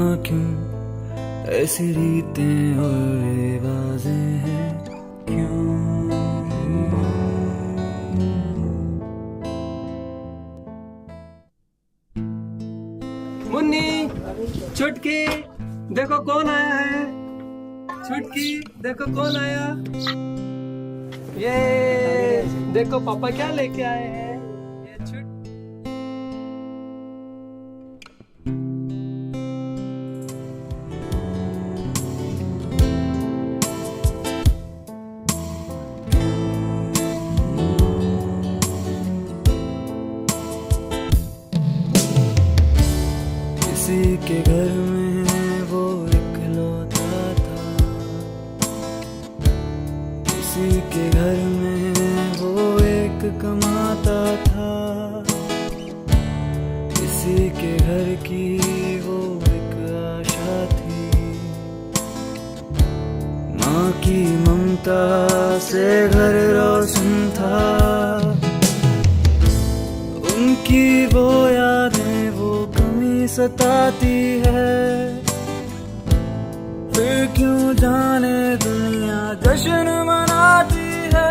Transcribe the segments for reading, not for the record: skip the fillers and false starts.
यहाँ क्यों ऐसी रीतें और रिवाजें हैं, क्यों? मुन्नी, चुटकी, देखो कौन आया है। चुटकी, देखो कौन आया। ये देखो पापा क्या लेके आए हैं। ये किसी के घर में वो इकलौता था, किसी के घर में वो एक कमाता था, किसी के घर की वो एक आशा थी। माँ की ममता से घर रोशन था, उनकी वो यादें वो कमी सताती है। फिर क्यों जाने दुनिया जश्न मनाती है।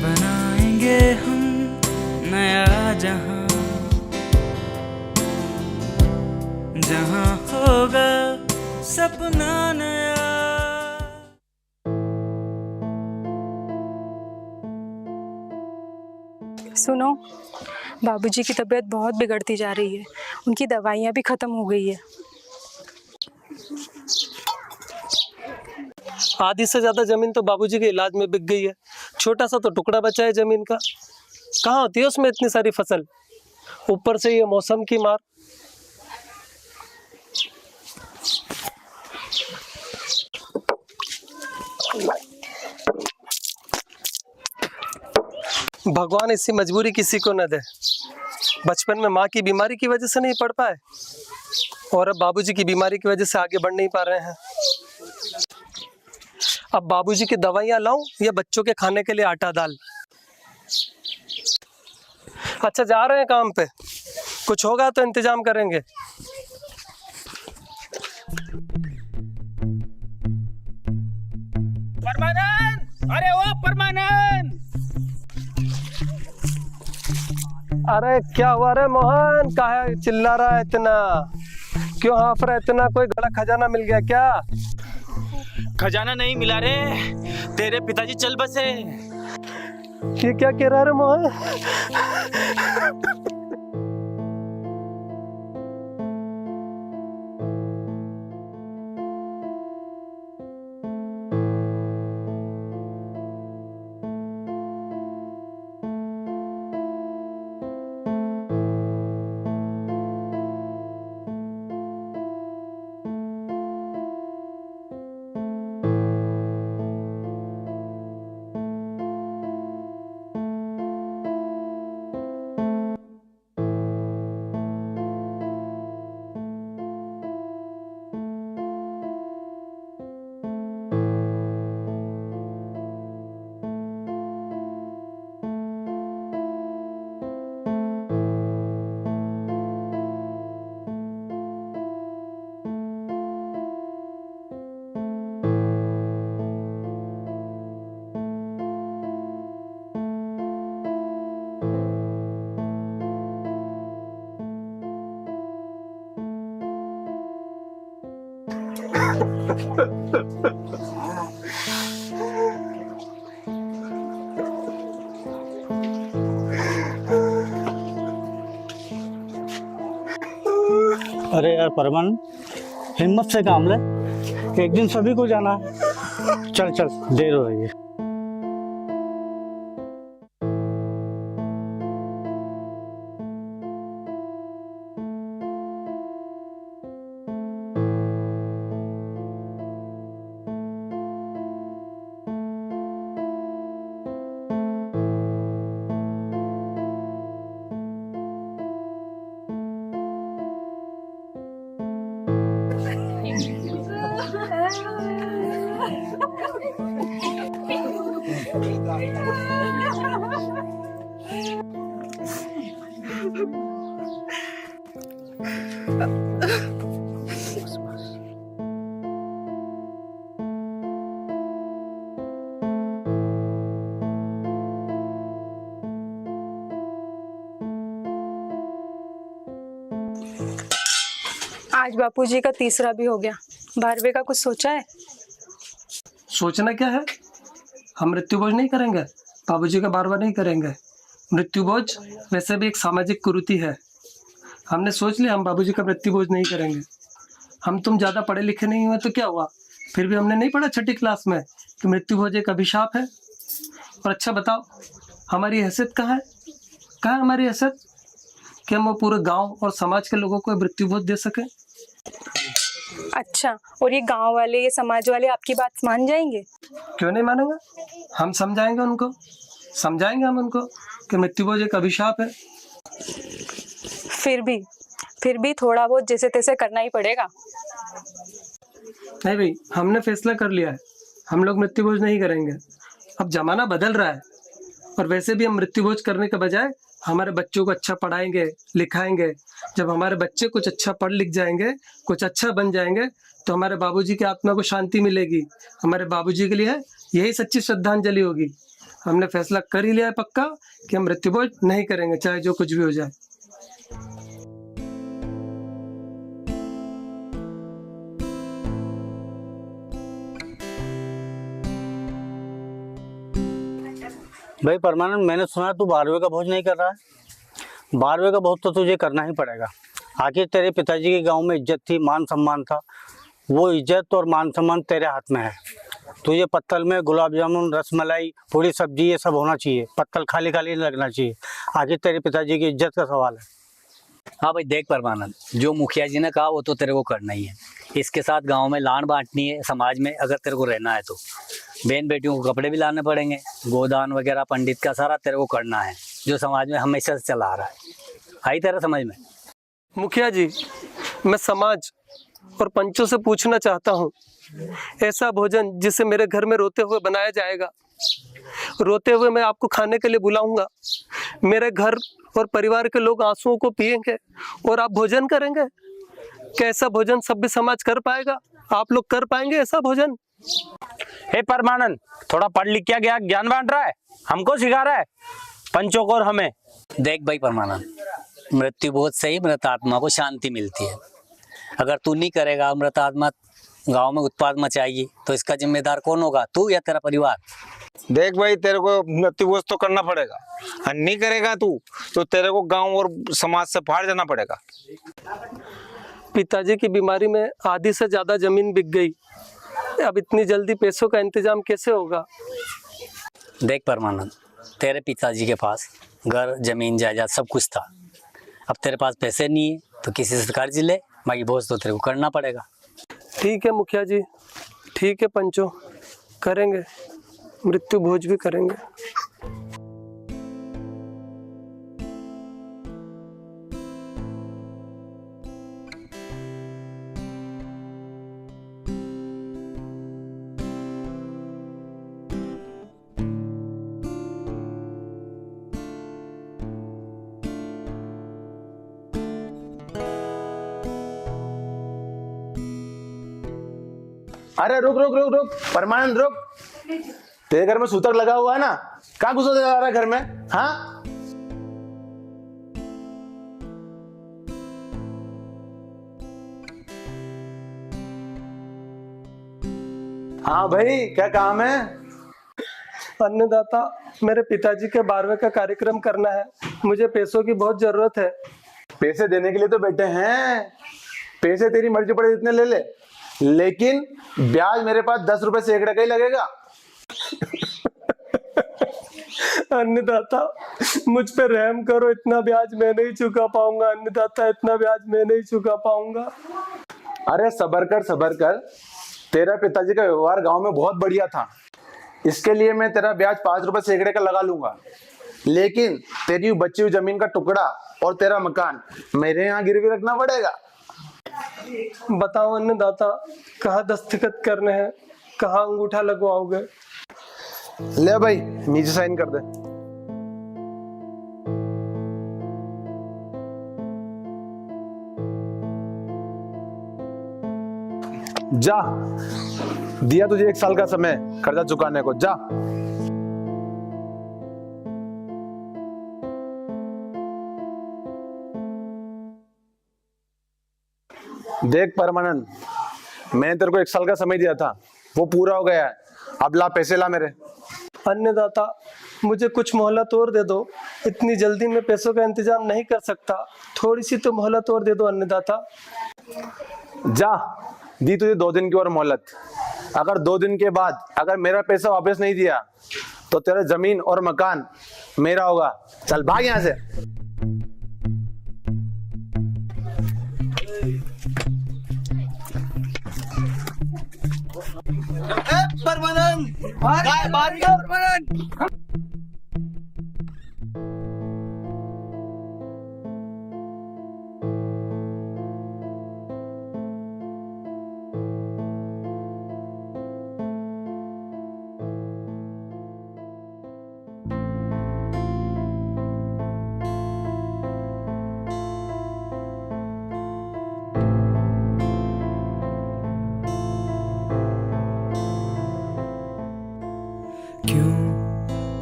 बनाएंगे हम नया जहां, जहां होगा सपना नया। सुनो, बाबूजी की तबीयत बहुत बिगड़ती जा रही है। उनकी दवाइयाँ भी ख़त्म हो गई है। आधी से ज्यादा जमीन तो बाबूजी के इलाज में बिक गई है। छोटा सा तो टुकड़ा बचा है जमीन का। कहाँ होती है उसमें इतनी सारी फसल, ऊपर से ये मौसम की मार। भगवान ऐसी मजबूरी किसी को न दे। बचपन में माँ की बीमारी की वजह से नहीं पढ़ पाए और अब बाबूजी की बीमारी की वजह से आगे बढ़ नहीं पा रहे हैं। अब बाबूजी की दवाइयाँ लाऊं या बच्चों के खाने के लिए आटा दाल। अच्छा, जा रहे हैं काम पे, कुछ होगा तो इंतजाम करेंगे। परमानंद, अरे ओ परमानंद। अरे क्या हुआ रे मोहन, काहे चिल्ला रहा है इतना? क्यों हाँफ रहा है इतना? कोई बड़ा खजाना मिल गया क्या? खजाना नहीं मिला रे, तेरे पिताजी चल बसे। ये क्या कह रहा है रे मोहन? अरे यार परमान, हिम्मत से काम ले, एक दिन सभी को जाना है। चल चल, देर हो रही है। आज बापूजी का तीसरा भी हो गया। 12वें का कुछ सोचा है? सोचना क्या है, हम मृत्यु भोज नहीं करेंगे, बाबूजी का बार बार नहीं करेंगे। मृत्यु भोज वैसे भी एक सामाजिक कुरीति है। हमने सोच लिया हम बाबूजी का मृत्यु भोज नहीं करेंगे। हम तुम ज़्यादा पढ़े लिखे नहीं हुए तो क्या हुआ, फिर भी हमने नहीं पढ़ा 6ठी क्लास में कि मृत्यु भोज एक अभिशाप है। और अच्छा बताओ, हमारी हैसियत कहाँ है? कहाँ है हमारी हैसियत कि हम वो पूरे गांव और समाज के लोगों को मृत्यु भोज दे सकें? अच्छा, और ये गांव वाले, ये समाज वाले आपकी बात मान जाएंगे? क्यों नहीं मानेंगे? हम समझाएंगे उनको, समझाएंगे हम उनको कि मृत्यु भोज एक अभिशाप है। फिर भी थोड़ा बहुत जैसे तैसे करना ही पड़ेगा। नहीं भाई, हमने फैसला कर लिया है, हम लोग मृत्यु भोज नहीं करेंगे। अब जमाना बदल रहा है और वैसे भी हम मृत्यु भोज करने के बजाय हमारे बच्चों को अच्छा पढ़ाएंगे लिखाएंगे। जब हमारे बच्चे कुछ अच्छा पढ़ लिख जाएंगे, कुछ अच्छा बन जाएंगे, तो हमारे बाबूजी की आत्मा को शांति मिलेगी। हमारे बाबूजी के लिए यही सच्ची श्रद्धांजलि होगी। हमने फैसला कर ही लिया है पक्का कि हम मृत्यु भोज नहीं करेंगे, चाहे जो कुछ भी हो जाए। भाई परमानंद, मैंने सुना तू 12वें का भोज नहीं कर रहा है। 12वें का भोज तो तुझे करना ही पड़ेगा। आखिर तेरे पिताजी के गांव में इज्जत थी, मान सम्मान था। वो इज्जत और मान सम्मान तेरे हाथ में है। तुझे पत्तल में गुलाब जामुन, रसमलाई, पूरी सब्जी ये सब होना चाहिए। पत्तल खाली खाली नहीं लगना चाहिए। आखिर तेरे पिताजी की इज्जत का सवाल है। हाँ भाई देख परमानंद, जो मुखिया जी ने कहा वो तो तेरे को करना ही है। इसके साथ गांव में लान बांटनी है, समाज में अगर तेरे को रहना है तो बहन बेटियों को कपड़े भी लाने पड़ेंगे, गोदान वगैरह पंडित का सारा तेरे को करना है, जो समाज में हमेशा से चला आ रहा है। आई तेरा समझ में? मुखिया जी, मैं समाज और पंचों से पूछना चाहता हूँ, ऐसा भोजन जिसे मेरे घर में रोते हुए बनाया जाएगा, रोते हुए मैं आपको खाने के लिए बुलाऊंगा, मेरे घर और परिवार के लोग आंसुओं को पिएंगे और आप भोजन करेंगे। क्या ऐसा भोजन सभ्य समाज कर पाएगा? आप लोग कर पाएंगे ऐसा भोजन? हे परमानंद, थोड़ा पढ़ लिख के गया ज्ञान बांट रहा है, हमको सिखा रहा है, पंचों को और हमें। देख भाई परमानंद, मृत्यु भोज से ही मृत आत्मा को शांति मिलती है। अगर तू नहीं करेगा, मृत आत्मा गांव में उत्पाद मचाएगी, तो इसका जिम्मेदार कौन होगा, तू या तेरा परिवार? देख भाई, तेरे को मृत्यु भोज तो करना पड़ेगा, और नहीं करेगा तू तो तेरे को गांव और समाज से बाहर जाना पड़ेगा। पिताजी की बीमारी में आधी से ज्यादा जमीन बिक गई, अब इतनी जल्दी पैसों का इंतजाम कैसे होगा? देख परमानंद, तेरे पिताजी के पास घर जमीन जायदाद सब कुछ था। अब तेरे पास पैसे नहीं है तो किसी से कर्ज ले, बाकी भोज तो तेरे को करना पड़ेगा। ठीक है मुखिया जी, ठीक है पंचों, करेंगे, मृत्यु भोज भी करेंगे। अरे रुक रुक रुक रुक परमानंद रुक। तेरे घर में सूतक लगा हुआ है ना, कहाँ घुसा जा रहा है घर में? हाँ हाँ भाई, क्या काम है? अन्नदाता, मेरे पिताजी के 12वें का कार्यक्रम करना है, मुझे पैसों की बहुत जरूरत है। पैसे देने के लिए तो बैठे हैं, पैसे तेरी मर्जी पड़े जितने ले ले, लेकिन ब्याज मेरे पास 10 रुपए सैकड़े का ही लगेगा। अन्नदाता, मुझ पे रहम करो, इतना ब्याज मैं नहीं चुका पाऊंगा। अन्नदाता, इतना ब्याज मैं नहीं चुका पाऊंगा। अरे सबर कर, तेरा पिताजी का व्यवहार गांव में बहुत बढ़िया था, इसके लिए मैं तेरा ब्याज 5 रुपए सैकड़े का लगा लूंगा, लेकिन तेरी बची हुई जमीन का टुकड़ा और तेरा मकान मेरे यहाँ गिरवी रखना पड़ेगा। बताओ अन्नदाता, कहाँ दस्तखत करने हैं, कहाँ अंगूठा लगवाओगे? ले भाई, नीचे साइन कर दे। जा, दिया तुझे 1 साल का समय कर्जा चुकाने को, जा। देख परमानंद, मैंने तेरे को 1 साल का समय दिया था, वो पूरा हो गया है। अब ला, पैसे ला मेरे। अन्नदाता, मुझे कुछ मोहलत और दे दो, इतनी जल्दी मैं पैसों का इंतजाम नहीं कर सकता, थोड़ी सी तो मोहलत और दे दो अन्नदाता। जा, दी तुझे 2 दिन की और मोहलत। अगर 2 दिन के बाद अगर मेरा पैसा वापस नहीं दिया तो तेरा जमीन और मकान मेरा होगा। चल भाग यहाँ से।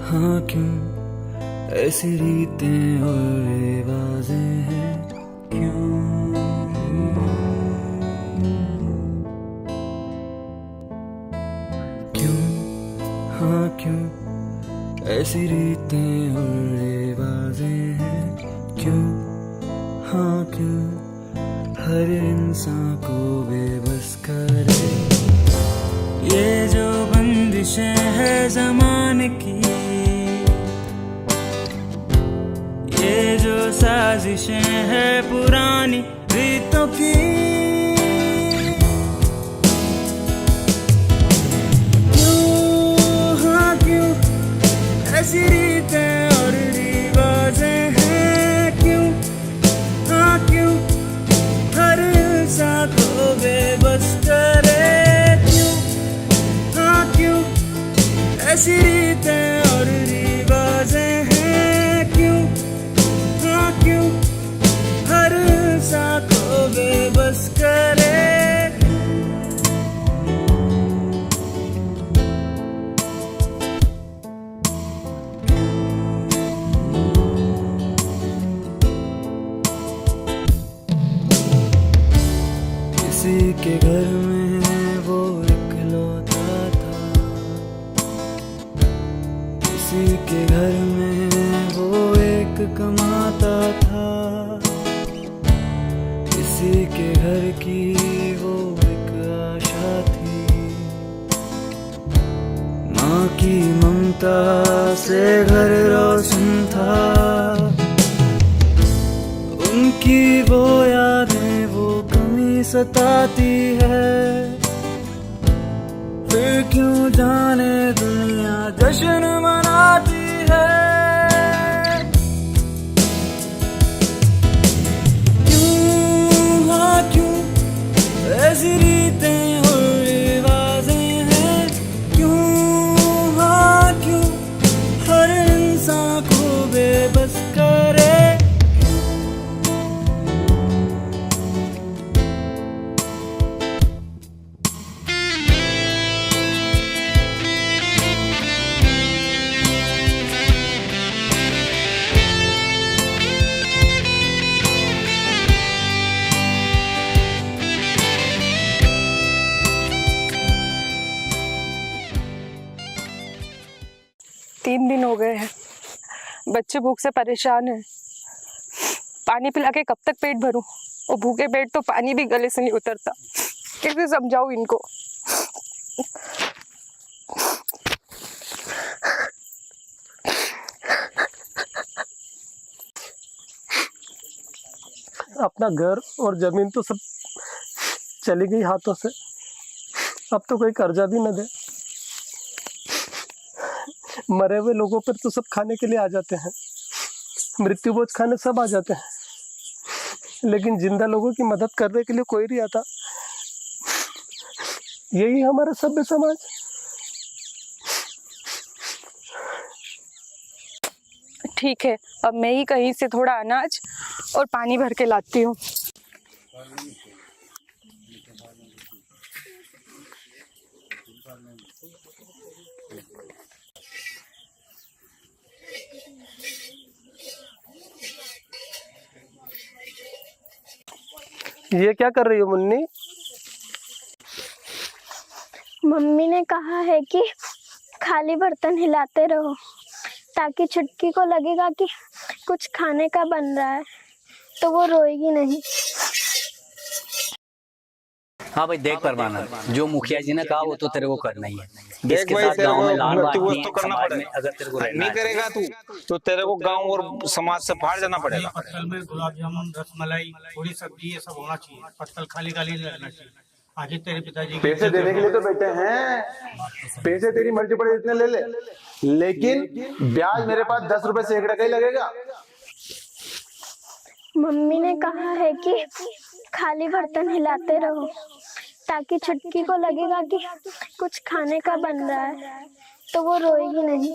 हाँ क्यों ऐसी रीतें और रिवाजें हैं, क्यों क्यों हाँ क्यों ऐसी रीतें और रिवाजें हैं, क्यों हाँ क्यों हर इंसान को बेबस करे ये जो बंदिशें है ज़माने की, ये जो साजिशें है पुरानी रीतों की। क्यों हाँ क्यों ऐसी रीतें और रिवाजें हैं, क्यों हाँ क्यों हर इंसान को बेबस करे, ऐसी रीतें और रिवाजें हैं, क्यों हाँ क्यों हर इंसान को बेबस करे। किसी के घर में वो इकलौता था, किसी के घर में वो एक कमाता था, किसी के घर की वो एक आशा थी। माँ की ममता से घर रोशन था, उनकी वो यादें वो कमी सताती है। फिर क्यों जाने दुनिया जश्न मनाती है, क्यों हाँ क्यों ऐसी रीतें और रिवाजें हैं, क्यों हाँ क्यों हर इंसान को बेबस करे। तीन दिन हो गए हैं, बच्चे भूख से परेशान हैं। पानी पिला के कब तक पेट भरूं? और भूखे पेट तो पानी भी गले से नहीं उतरता। कैसे समझाऊं इनको? अपना घर और जमीन तो सब चली गई हाथों से, अब तो कोई कर्जा भी न दे। मरे हुए लोगों पर तो सब खाने के लिए आ जाते हैं, मृत्यु भोज खाने सब आ जाते हैं। लेकिन जिंदा लोगों की मदद करने के लिए कोई नहीं आता। यही हमारा सभ्य समाज। ठीक है, अब मैं ही कहीं से थोड़ा अनाज और पानी भर के लाती हूँ। ये क्या कर रही हो मुन्नी? मम्मी ने कहा है कि खाली बर्तन हिलाते रहो ताकि छुटकी को लगेगा कि कुछ खाने का बन रहा है, तो वो रोएगी नहीं। हाँ भाई देख परमानंद, जो मुखिया जी ने कहा वो तो तेरे को करना ही है। देख इसके भाई, साथ तेरे गांव को में लान प्रतिबद्ध बांटनी है, तो करना समाज में पड़ेगा। अगर तेरे को रहना नहीं है करेगा तू तो तेरे को गांव और समाज से बाहर जाना पड़ेगा। पत्तल में गुलाब जामुन, रसमलाई, थोड़ी सब्जी, ये सब होना चाहिए। पत्तल खाली खाली नहीं रहना चाहिए। आगे तेरे पिताजी पैसे देने के लिए तो बैठे हैं, पैसे तेरी मर्जी पड़े इतने ले ले, लेकिन ब्याज मेरे पास 10 रुपए सैकड़े का ही लगेगा। मम्मी ने कहा है कि खाली बर्तन हिलाते रहो ताकि छुटकी को लगेगा कि कुछ खाने का बन रहा है, तो वो रोएगी नहीं।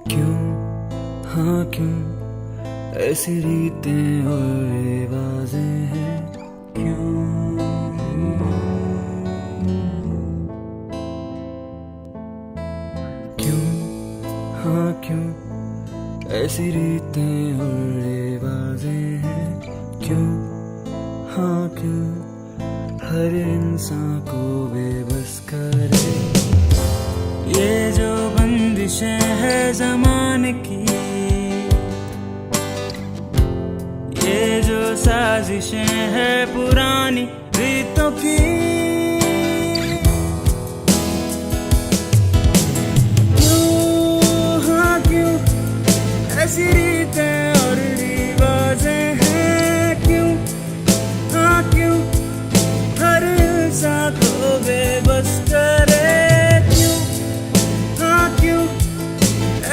क्यों, हाँ क्यों ऐसी रीतें और रिवाजें हैं? क्यों, क्यों, हाँ क्यों ऐसी रीतें और रिवाजें हैं? क्यों, हाँ क्यों हर इंसान को बेबस करे ये जो बंदिशें है ज़माने की, ये जो साजिशें है पुरानी रीतों की। क्यों, हाँ क्यों ऐसी रीतें और रिवाजें हैं? क्यों, हाँ क्यों हर इंसान को बेबस करे?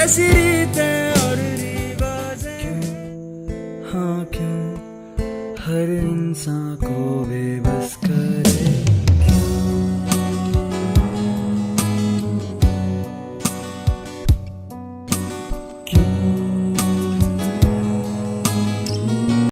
ऐसी रीतें और रिवाजें, हाँ क्यों हर इंसान को बेबस कर